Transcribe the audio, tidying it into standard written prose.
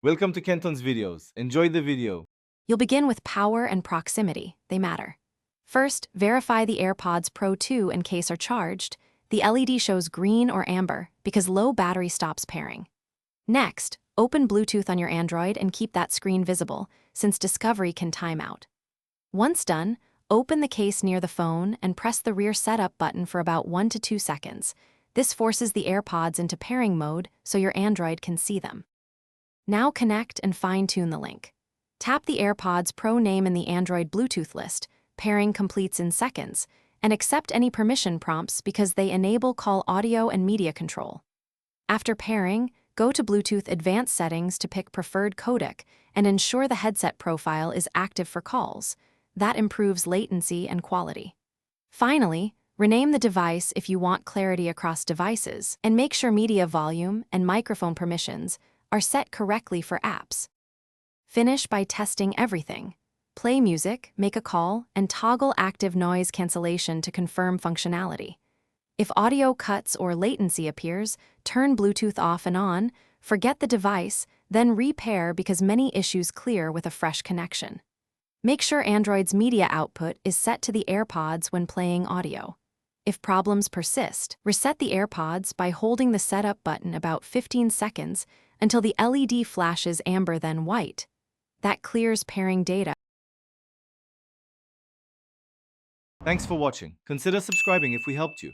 Welcome to Kenton's videos. Enjoy the video. You'll begin with power and proximity. They matter. First, verify the AirPods Pro 2 in case are charged. The LED shows green or amber because low battery stops pairing. Next, open Bluetooth on your Android and keep that screen visible, since Discovery can time out. Once done, open the case near the phone and press the rear setup button for about 1 to 2 seconds. This forces the AirPods into pairing mode so your Android can see them. Now connect and fine-tune the link. Tap the AirPods Pro name in the Android Bluetooth list. Pairing completes in seconds, and accept any permission prompts because they enable call audio and media control. After pairing, go to Bluetooth Advanced Settings to pick preferred codec and ensure the headset profile is active for calls. That improves latency and quality. Finally, rename the device if you want clarity across devices, and make sure media volume and microphone permissions are set correctly for apps. Finish by testing everything. Play music, make a call, and toggle active noise cancellation to confirm functionality. If audio cuts or latency appears, turn Bluetooth off and on, forget the device, then repair because many issues clear with a fresh connection. Make sure Android's media output is set to the AirPods when playing audio. If problems persist, reset the AirPods by holding the setup button about 15 seconds until the LED flashes amber then white. That clears pairing data. Thanks for watching. Consider subscribing if we helped you.